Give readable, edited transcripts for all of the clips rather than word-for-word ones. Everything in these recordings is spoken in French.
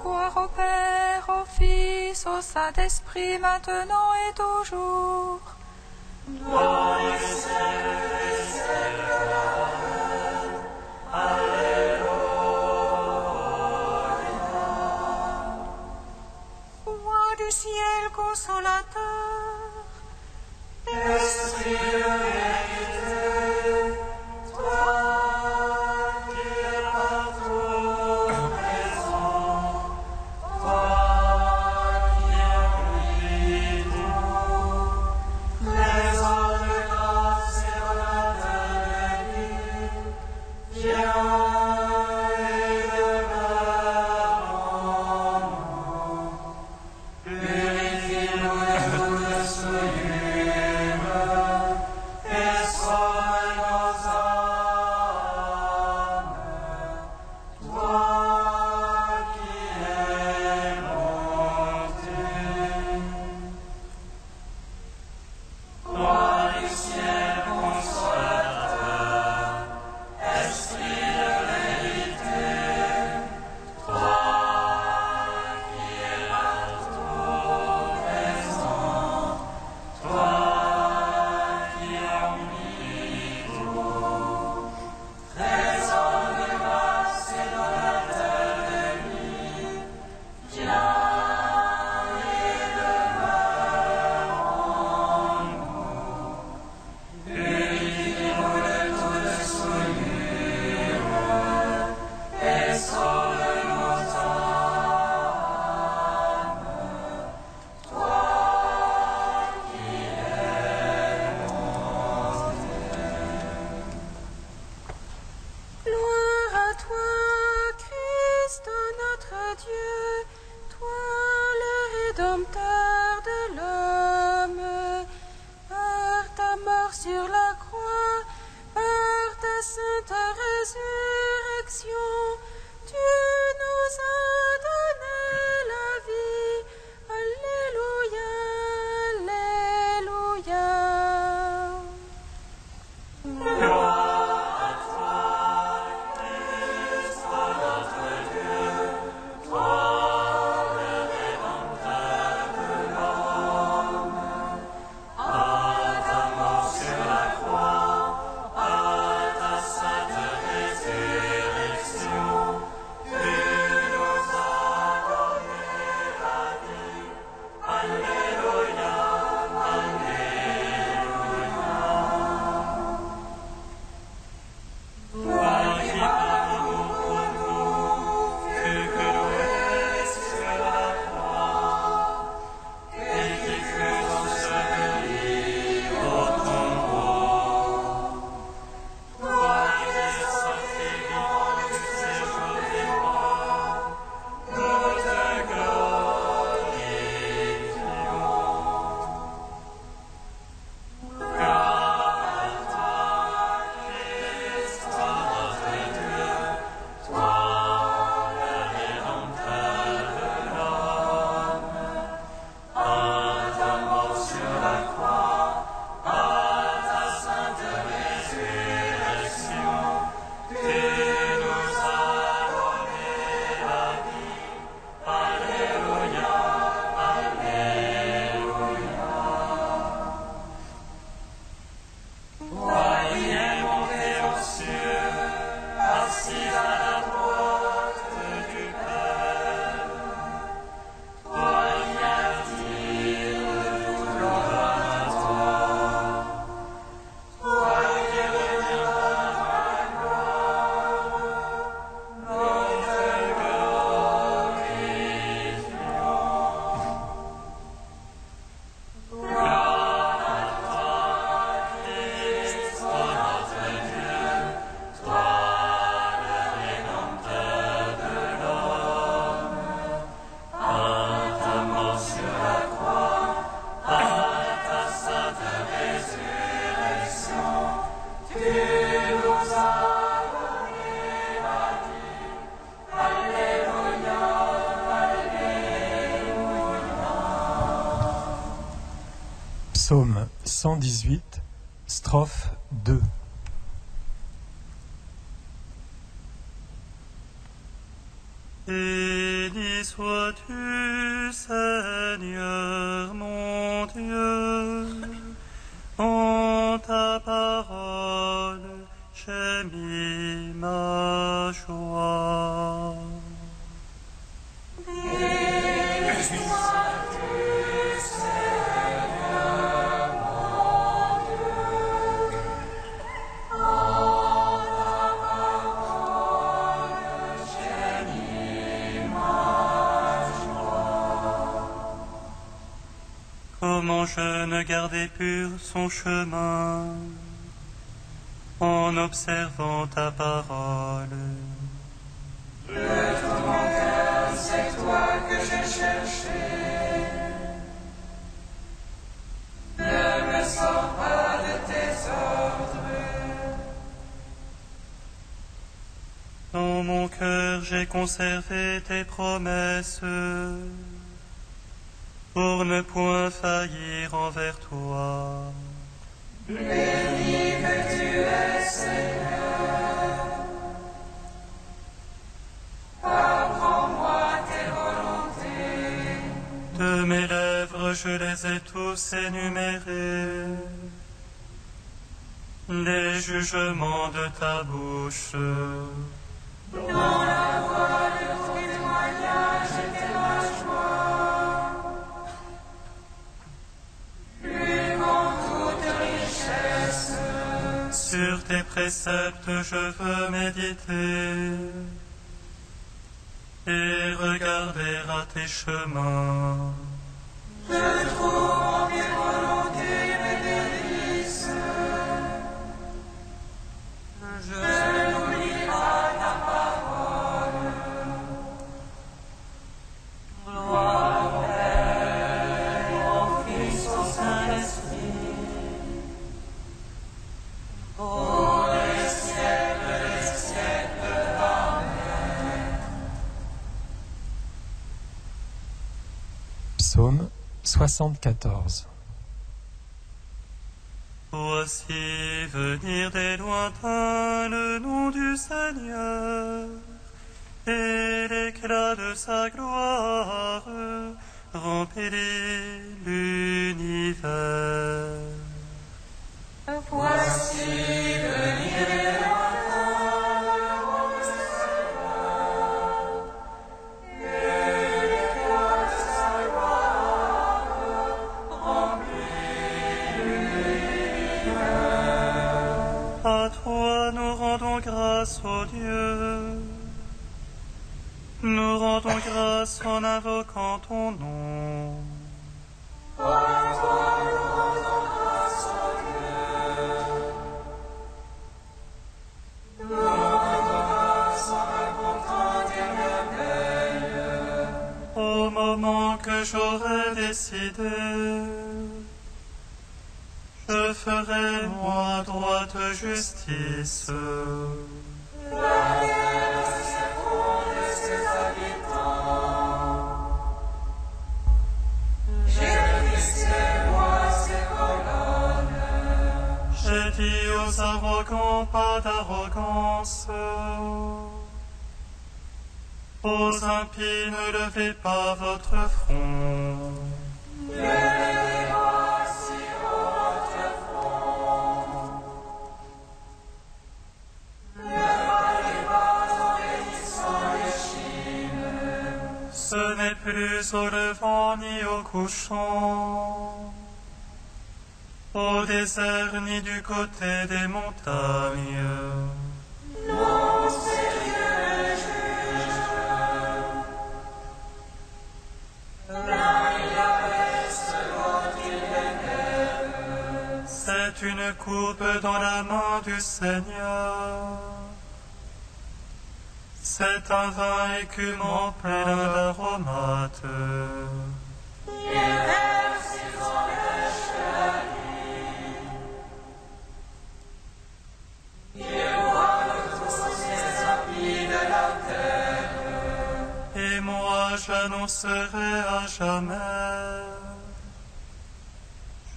Gloire au Père, au Fils, au Saint-Esprit, maintenant et toujours. Dans les siècles des siècles. Alléluia. Roi du ciel consolateur, Esprit de vérité, toi qui es partout présent, toi qui remplis tout, trésor de grâce et de fraternité, viens et demeure en nous. Purifie-nous de toute souillure et sauve nos âmes. Toi qui es monté, roi du ciel consolateur, esprit de vérité, toi qui es partout présent, toi qui remplis tout, trésor de grâce et de fraternité, viens et demeure en nous. Purifie-nous de toute souillure et sauve nos âmes. Toi qui es monté. gloire à toi, Christ notre Dieu, toi le Rédempteur de l'homme. Par ta mort sur la croix, par ta sainte résurrection, tu nous as donné la vie. Alléluia, Alléluia. Gloire à toi, Christ notre Dieu, toi le Rédempteur de l'homme. Par ta mort sur la croix, par ta sainte résurrection, tu nous as donné la vie. Alléluia, Alléluia. Toi qui par nous pour nous fus cloué sur la croix et qui fut enseveli au tombeau, toi qui es sorti vivant du séjour des morts, nous te glorifions. Gloire à toi, Christ notre Dieu, toi le Rédempteur de l'homme. Par ta mort sur la croix, par ta sainte résurrection, tu nous as donné la vie. Alléluia, Alléluia. Toi qui es monté aux cieux, assis à la droite du Père, toi qui attires toute l'honneur à toi, toi qui reviendras dans la gloire, nous te glorifions. Gloire à toi, Christ notre Dieu, toi le Rédempteur de l'homme. Par ta mort sur la croix, par ta sainte résurrection, tu nous as donné la vie. Alléluia, Alléluia. Psaume 118, strophe 2. Béni sois-tu, Seigneur mon Dieu, en ta parole j'ai mis ma joie. Béni sois-tu, Seigneur mon Dieu, en ta parole j'ai mis ma joie. Comment je ne gardais pur son chemin en observant ta parole. De tout mon cœur, c'est toi que j'ai cherché. Ne me sors pas de tes ordres. Dans mon cœur, j'ai conservé tes promesses pour ne point faillir envers toi. Béni que tu es, Seigneur. Apprends-moi tes volontés. De mes lèvres, je les ai tous énumérés. Les jugements de ta bouche. Dans la voie de ton témoignage était ma joie. Plus qu'en toute richesse. Sur tes préceptes, je veux méditer et regarder à tes chemins. Je trouve en tes volontés mes délices. Je n'oublie pas ta parole. Gloire au Père, au Fils, au Saint-Esprit, pour les siècles des siècles. Amen. Psaume 74. Voici venir des lointains le nom du Seigneur, et l'éclat de sa gloire remplit l'univers. Voici venir des lointains le nom du Seigneur, et l'éclat de sa gloire remplit l'univers. À toi nous rendons grâce, ô Dieu. Nous rendons grâce en invoquant ton nom. À toi nous rendons grâce, ô Dieu. Nous rendons grâce en racontant tes merveilles. Au moment que j'aurai décidé, je ferai moi droite justice. La terre féconde ses habitants. J'ai fixé moi ses colonnes. J'ai dit aux arrogants, pas d'arrogance. Aux impies, ne levez pas votre front. Ne levez pas si haut votre front. Ne parlez pas en bénissant l'échine. Ce n'est plus au levant ni au couchant, au désert ni du côté des montagnes. Non, c'est Dieu le juge. Là il abaisse, l'autre il élève. C'est une coupe dans la main du Seigneur. C'est un vin écumant plein d'aromates. Il verse, ils empêchent la nuit. Il boit de tous les habits de la terre. Et moi j'annoncerai à jamais.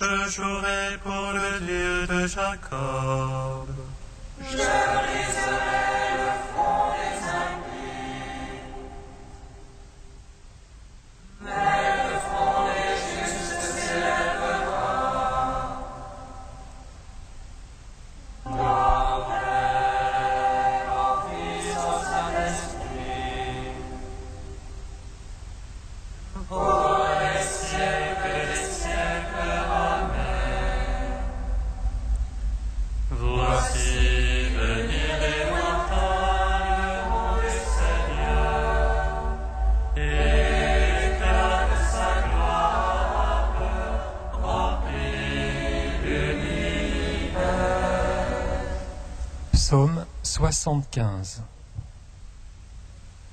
Je jouerai pour le Dieu de Jacob. Je briserai le front des impies. Psaume 75.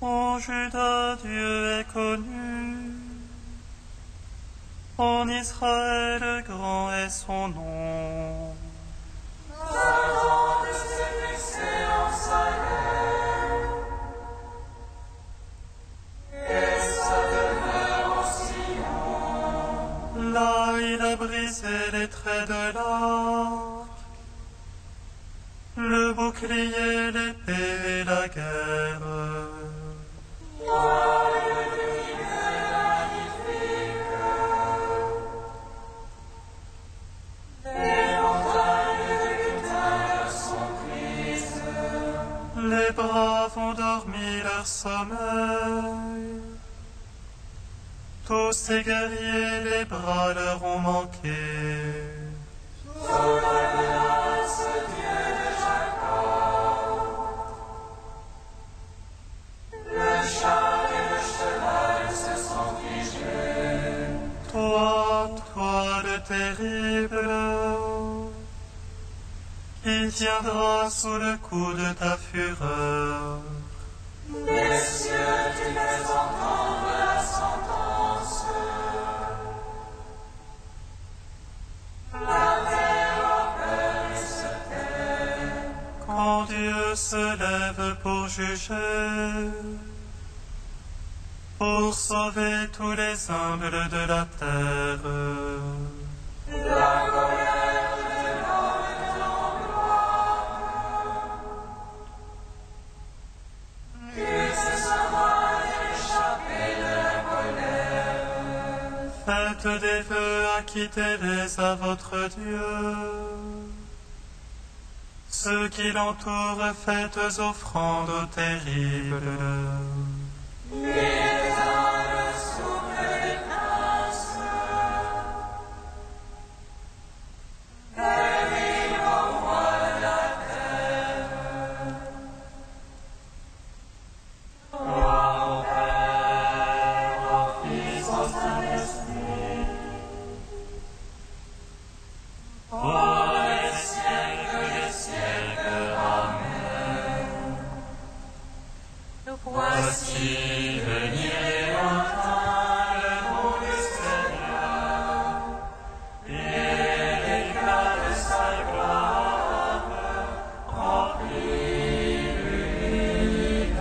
En Juda, Dieu est connu. En Israël, grand est son nom. Pardon de ses péchés en Salem, et sa demeure en Sion. Là, il a brisé les traits de l'arc, le bouclier, l'épée et la guerre. Les braves ont dormi leur sommeil, tous ces guerriers, les bras leur ont manqué. Sous la menace, Dieu de Jacob, le char et le cheval se sont figés. Toi le terrible, qui tiendra sous le coup de ta fureur. Messieurs, tu fais entendre la sentence. La terre a peur et se tait. Quand Dieu se lève pour juger, pour sauver tous les humbles de la terre. La colère de l'homme est en gloire. Il se saura échapper de la colère. Faites des vœux, acquittez-les à votre Dieu. Ceux qui l'entourent, faites offrandes au terrible. Il dans le souffle des princes. Délivre au roi de la terre. Gloire au Père, au Fils, au Saint-Esprit. Pour les siècles des siècles. Amen. Voici venir les lointains, le nom du Seigneur, et l'éclat de sa gloire remplit l'univers.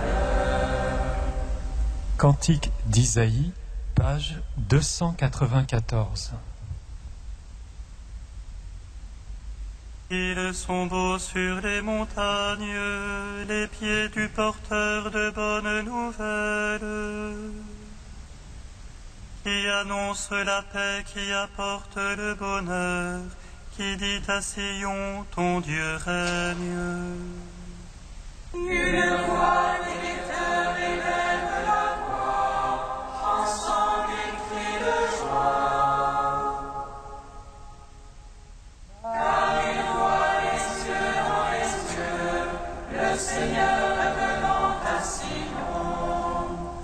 Cantique d'Isaïe, page 294. Ils sont beaux sur les montagnes, les pieds du porteur de bonnes nouvelles, qui annonce la paix, qui apporte le bonheur, qui dit à Sion, ton Dieu règne. Une voix d'électeur élève la voix, ensemble ils crient de joie. Car il voit les cieux dans les cieux, le Seigneur revenant à Sion.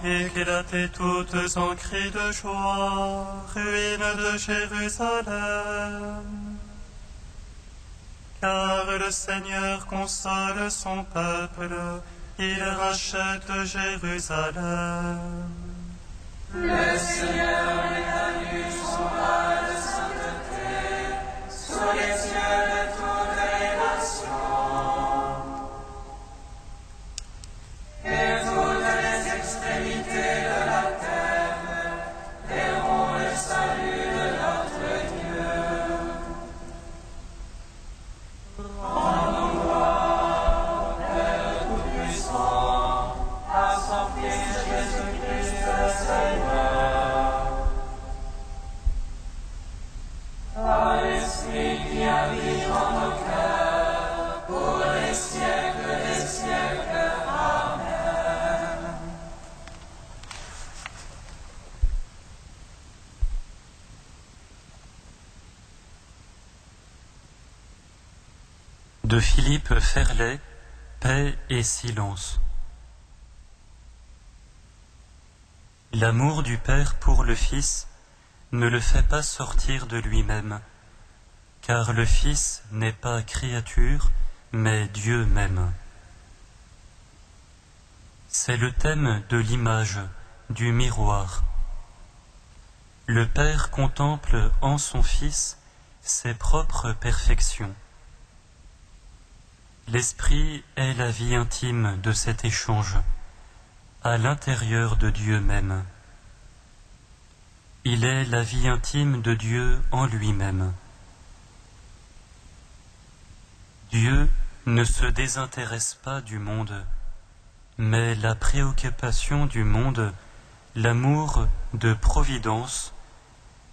Éclatez toutes en cris de joie, ruines de Jérusalem. Car le Seigneur console son peuple, il rachète Jérusalem. Le Seigneur évalue son roi de sainteté sur les cieux de toutes les nations. Et toutes les extrémités de la terre verront le salut de notre Dieu. Rendons gloire au Père Tout-Puissant, à son Fils Jésus-Christ le Seigneur. À l'Esprit qui habite en nos cœurs, pour les siècles des siècles. Amen. De Philippe Ferlet, Paix et silence. L'amour du Père pour le Fils ne le fait pas sortir de lui-même, car le Fils n'est pas créature, mais Dieu même. C'est le thème de l'image, du miroir. Le Père contemple en son Fils ses propres perfections. L'Esprit est la vie intime de cet échange, à l'intérieur de Dieu même. Il est la vie intime de Dieu en lui-même. Dieu ne se désintéresse pas du monde, mais la préoccupation du monde, l'amour de providence,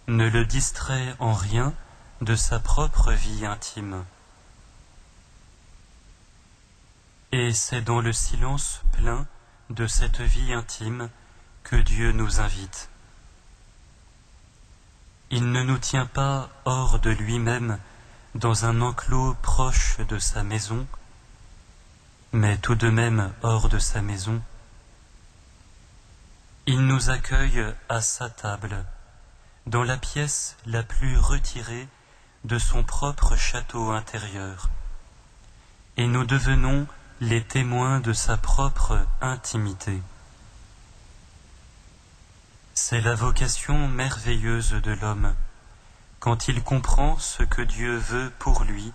ne le distrait en rien de sa propre vie intime. Et c'est dans le silence plein de cette vie intime que Dieu nous invite. Il ne nous tient pas hors de lui-même dans un enclos proche de sa maison, mais tout de même hors de sa maison. Il nous accueille à sa table, dans la pièce la plus retirée de son propre château intérieur, et nous devenons les témoins de sa propre intimité. C'est la vocation merveilleuse de l'homme, quand il comprend ce que Dieu veut pour lui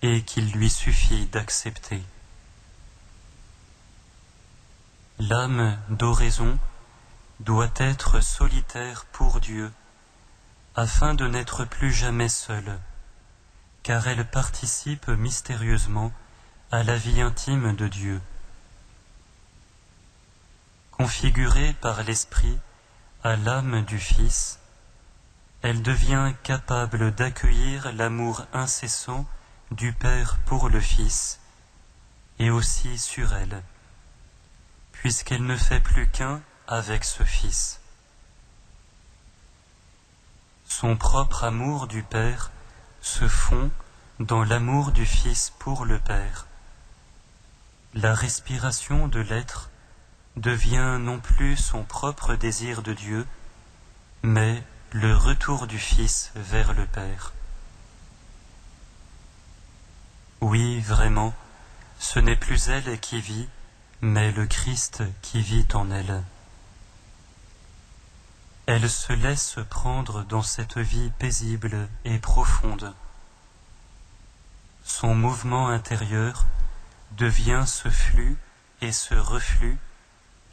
et qu'il lui suffit d'accepter. L'âme d'oraison doit être solitaire pour Dieu, afin de n'être plus jamais seule, car elle participe mystérieusement à la vie intime de Dieu. Configurée par l'Esprit à l'âme du Fils, elle devient capable d'accueillir l'amour incessant du Père pour le Fils, et aussi sur elle, puisqu'elle ne fait plus qu'un avec ce Fils. Son propre amour du Père se fond dans l'amour du Fils pour le Père. La respiration de l'être devient non plus son propre désir de Dieu, mais le retour du Fils vers le Père. Oui, vraiment, ce n'est plus elle qui vit, mais le Christ qui vit en elle. Elle se laisse prendre dans cette vie paisible et profonde. Son mouvement intérieur devient ce flux et ce reflux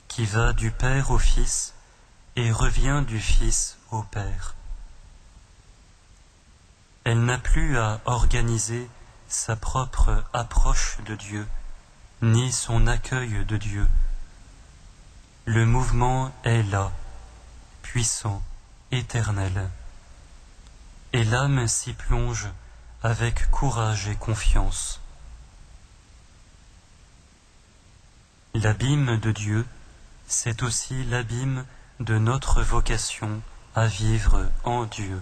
qui va du Père au Fils et revient du Fils au Père. Elle n'a plus à organiser sa propre approche de Dieu, ni son accueil de Dieu. Le mouvement est là, puissant, éternel, et l'âme s'y plonge avec courage et confiance. L'abîme de Dieu, c'est aussi l'abîme de notre vocation à vivre en Dieu.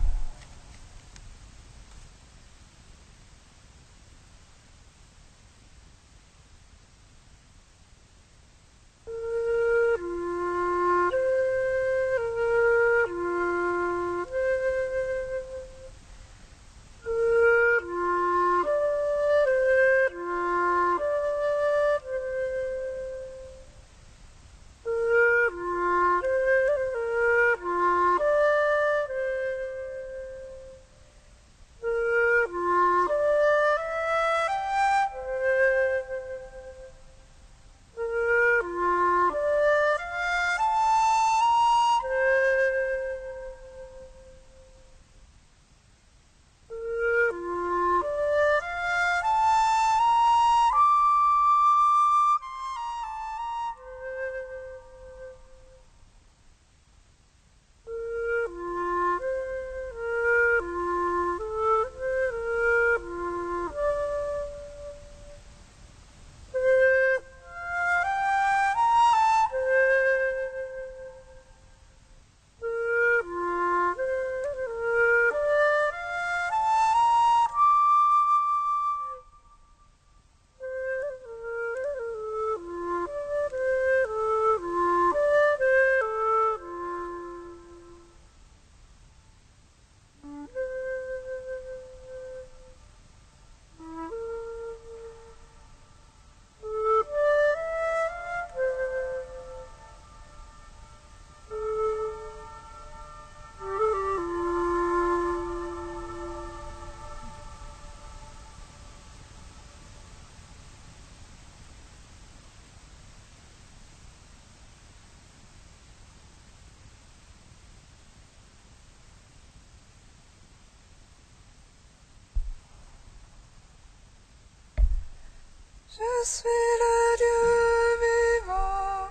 suis le Dieu vivant,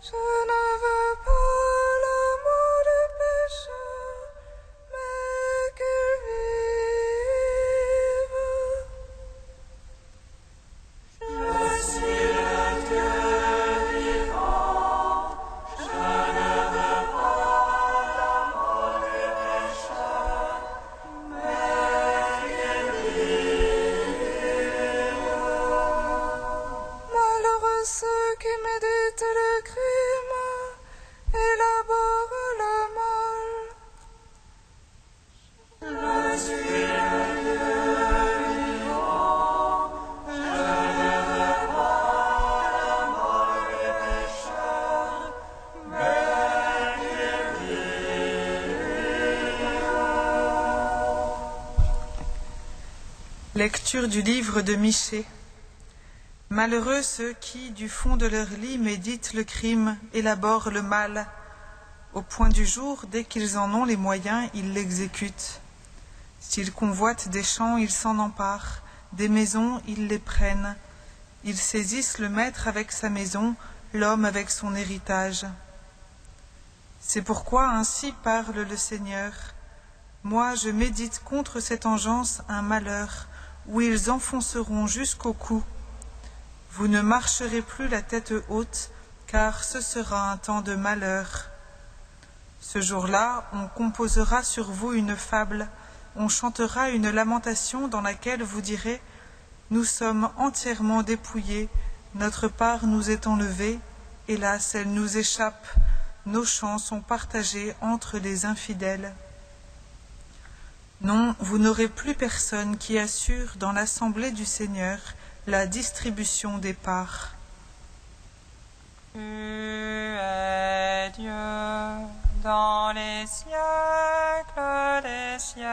je ne veux pas la mort du pécheur, mais qu'il vive. Je suis le Dieu vivant, je ne veux pas la mort du pécheur, mais qu'il vive. Malheureux ceux qui méditent le crime, élaborent le mal. Je suis le Dieu vivant, je ne veux pas la mort du pécheur, mais qu'il vive. Lecture du livre de Michée. Malheureux ceux qui, du fond de leur lit, méditent le crime, élaborent le mal. Au point du jour, dès qu'ils en ont les moyens, ils l'exécutent. S'ils convoitent des champs, ils s'en emparent, des maisons, ils les prennent. Ils saisissent le maître avec sa maison, l'homme avec son héritage. C'est pourquoi ainsi parle le Seigneur. Moi, je médite contre cette engeance un malheur, où ils enfonceront jusqu'au cou. Vous ne marcherez plus la tête haute, car ce sera un temps de malheur. Ce jour-là, on composera sur vous une fable, on chantera une lamentation dans laquelle vous direz « Nous sommes entièrement dépouillés, notre part nous est enlevée, hélas, elle nous échappe, nos champs sont partagés entre les infidèles. » Non, vous n'aurez plus personne qui assure dans l'assemblée du Seigneur la distribution des parts. Tu es Dieu dans les siècles des siècles.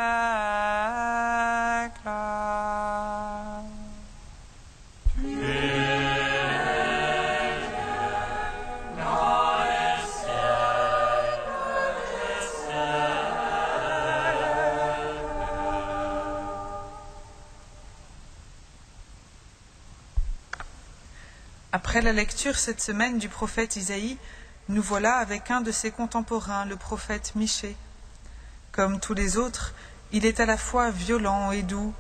Après la lecture cette semaine du prophète Isaïe, nous voilà avec un de ses contemporains, le prophète Michée. Comme tous les autres, il est à la fois violent et doux,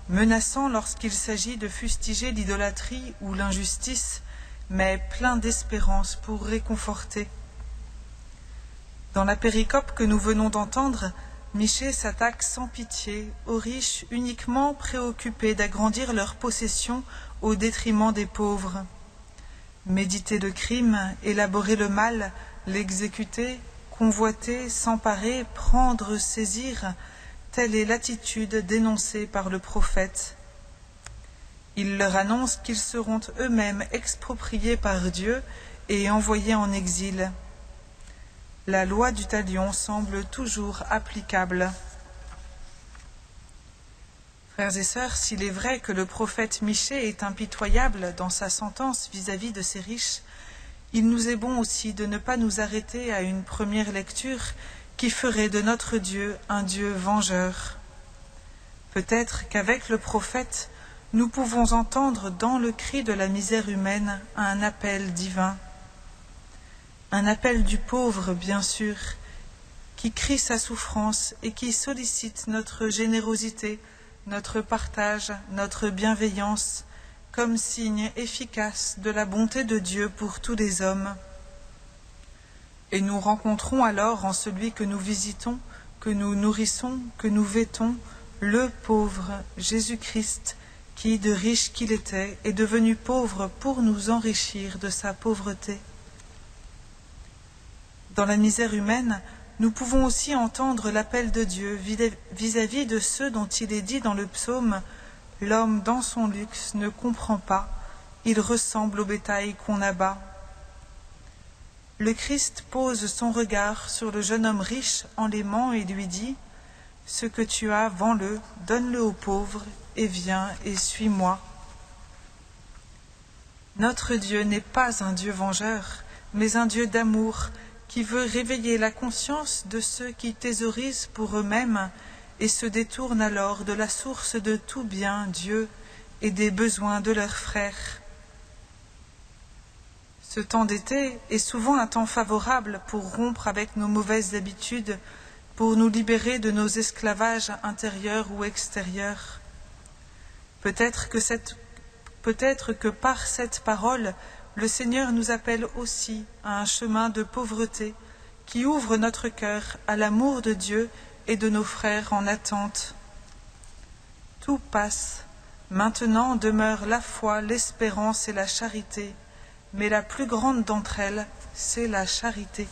menaçant lorsqu'il s'agit de fustiger l'idolâtrie ou l'injustice, mais plein d'espérance pour réconforter. Dans la péricope que nous venons d'entendre, Michée s'attaque sans pitié aux riches uniquement préoccupés d'agrandir leurs possessions au détriment des pauvres. Méditer le crime, élaborer le mal, l'exécuter, convoiter, s'emparer, prendre, saisir, telle est l'attitude dénoncée par le prophète. Il leur annonce qu'ils seront eux-mêmes expropriés par Dieu et envoyés en exil. La loi du talion semble toujours applicable. Frères et sœurs, s'il est vrai que le prophète Michée est impitoyable dans sa sentence vis-à-vis de ces riches, il nous est bon aussi de ne pas nous arrêter à une première lecture qui ferait de notre Dieu un Dieu vengeur. Peut-être qu'avec le prophète, nous pouvons entendre dans le cri de la misère humaine un appel divin. Un appel du pauvre, bien sûr, qui crie sa souffrance et qui sollicite notre générosité, notre partage, notre bienveillance, comme signe efficace de la bonté de Dieu pour tous les hommes. Et nous rencontrons alors en celui que nous visitons, que nous nourrissons, que nous vêtons, le pauvre Jésus-Christ, qui, de riche qu'il était, est devenu pauvre pour nous enrichir de sa pauvreté. Dans la misère humaine, nous pouvons aussi entendre l'appel de Dieu vis-à-vis de ceux dont il est dit dans le psaume « L'homme dans son luxe ne comprend pas, il ressemble au bétail qu'on abat ». Le Christ pose son regard sur le jeune homme riche en l'aimant et lui dit « Ce que tu as, vends-le, donne-le aux pauvres, et viens et suis-moi ». Notre Dieu n'est pas un Dieu vengeur, mais un Dieu d'amour, qui veut réveiller la conscience de ceux qui thésaurisent pour eux-mêmes et se détournent alors de la source de tout bien, Dieu, et des besoins de leurs frères. Ce temps d'été est souvent un temps favorable pour rompre avec nos mauvaises habitudes, pour nous libérer de nos esclavages intérieurs ou extérieurs. Peut-être que par cette parole, le Seigneur nous appelle aussi à un chemin de pauvreté qui ouvre notre cœur à l'amour de Dieu et de nos frères en attente. Tout passe. Maintenant demeurent la foi, l'espérance et la charité, mais la plus grande d'entre elles, c'est la charité.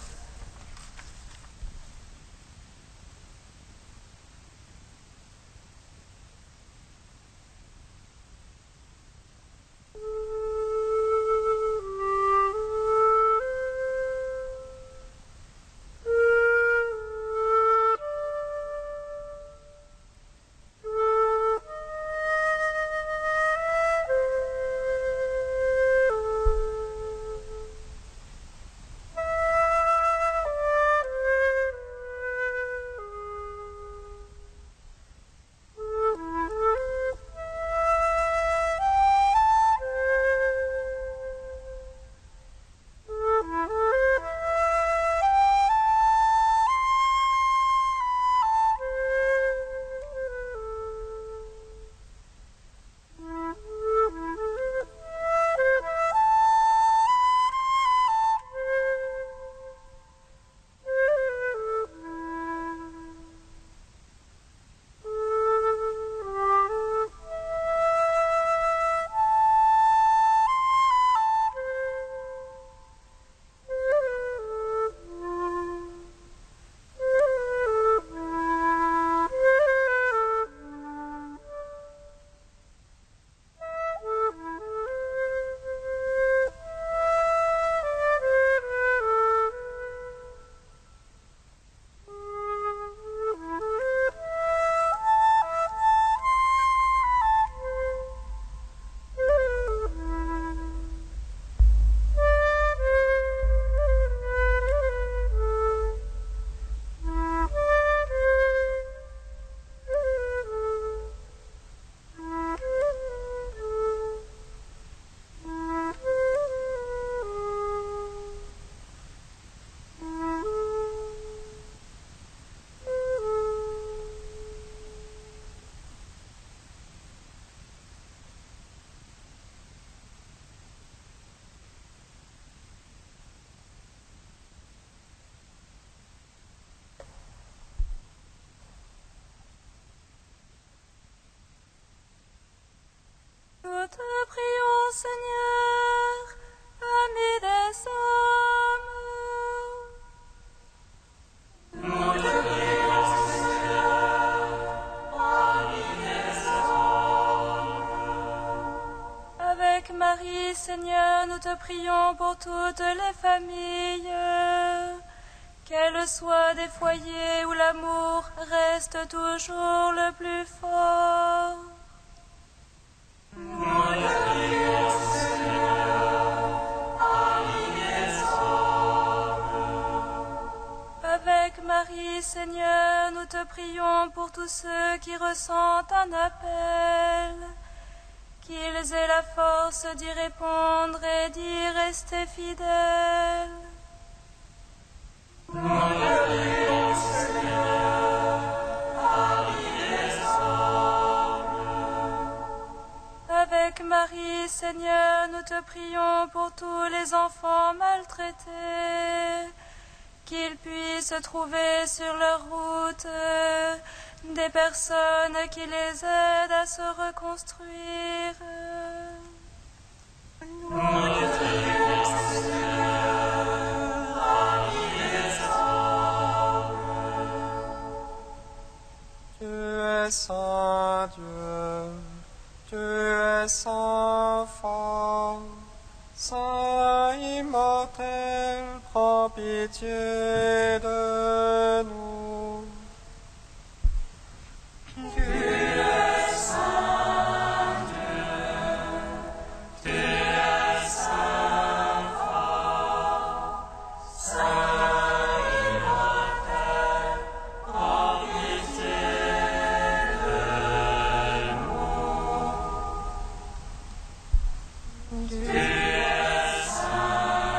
Nous te prions, Seigneur, ami des hommes. Nous te prions, Seigneur, ami des hommes. Avec Marie, Seigneur, nous te prions pour toutes les familles, qu'elles soient des foyers où l'amour reste toujours le plus fort. Nous te prions, Seigneur, ami des hommes. Avec Marie, Seigneur, nous te prions pour tous ceux qui ressentent un appel, qu'ils aient la force d'y répondre et d'y rester fidèles. Nous te prions, Seigneur, ami des hommes. Avec Marie, Seigneur, nous te prions pour tous les enfants maltraités, qu'ils puissent trouver sur leur route des personnes qui les aident à se reconstruire. Nous te prions, Seigneur, ami des hommes. Tu es saint Dieu, tu es saint fort, saint immortel, prends pitié de nous. Tu es saint Dieu, tu es saint fort, saint immortel, prends pitié de nous. Tu es saint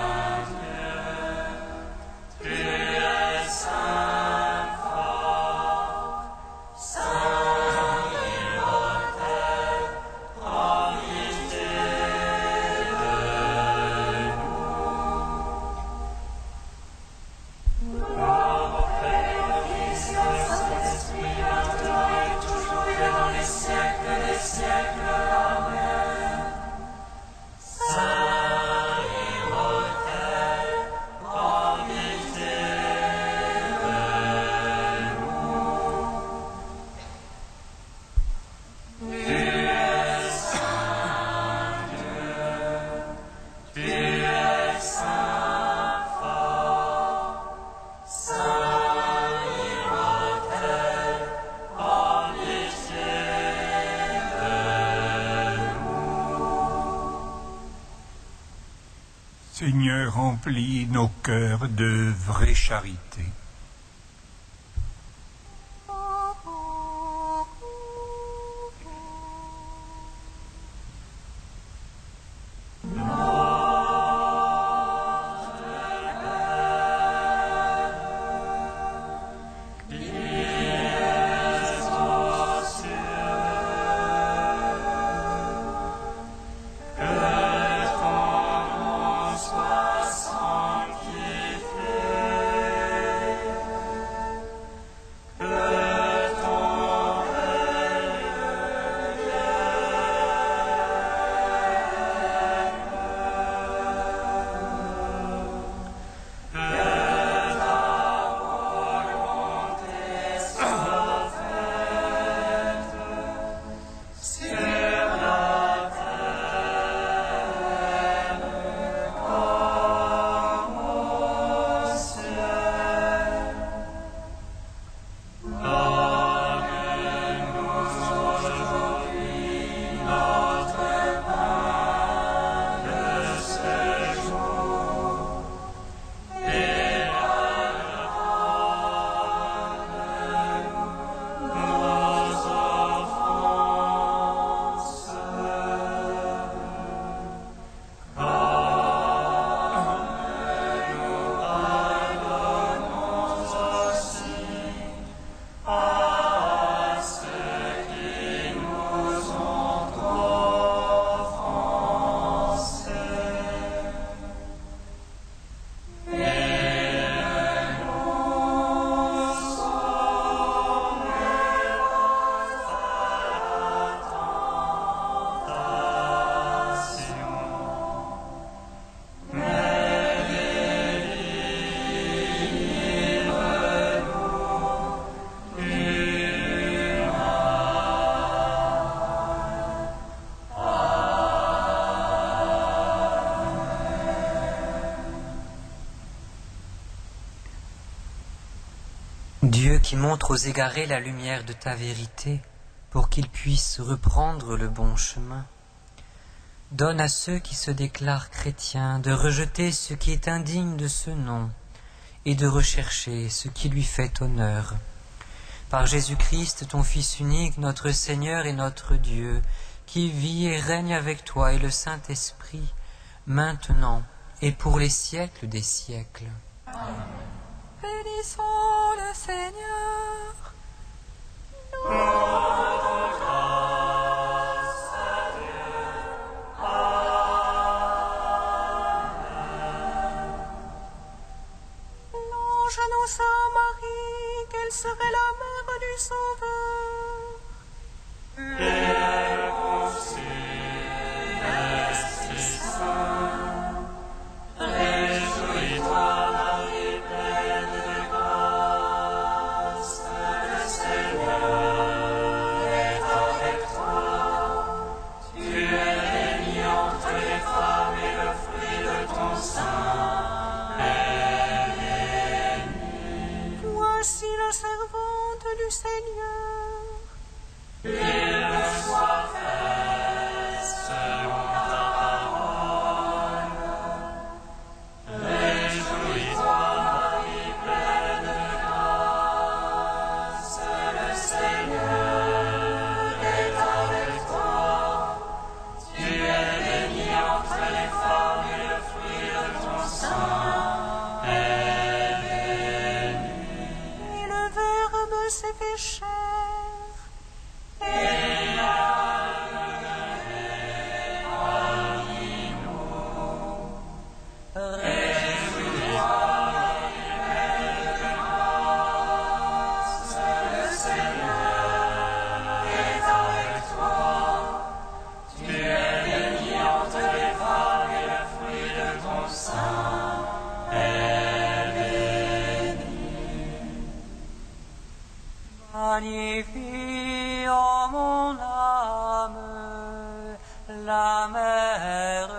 Seigneur, remplis nos cœurs de vraie charité. Dieu qui montre aux égarés la lumière de ta vérité pour qu'ils puissent reprendre le bon chemin, donne à ceux qui se déclarent chrétiens de rejeter ce qui est indigne de ce nom et de rechercher ce qui lui fait honneur. Par Jésus-Christ, ton Fils unique, notre Seigneur et notre Dieu, qui vit et règne avec toi et le Saint-Esprit, maintenant et pour les siècles des siècles. Bénissons le Seigneur. L'ange annonça à Marie qu'elle serait la mère du Sauveur. Et elle conçut l'Esprit Saint. Réjouis-toi, Marie, pleine de grâce, le Seigneur est avec toi. Tu es bénie entre les femmes et le fruit de ton sein est béni. Voici la servante du Seigneur. Qu'il me soit fait selon ta parole. Réjouis-toi, Marie, pleine de grâce, le Seigneur est avec toi. Tu es bénie entre les femmes et le fruit de ton sein est béni. Et le Verbe s'est fait chair. Et a demeuré parmi nous. Réjouis-toi, Marie, pleine de grâce, le Seigneur est avec toi. Tu es bénie entre les femmes et le fruit de ton sein est béni. Magnifie en mon âme la mère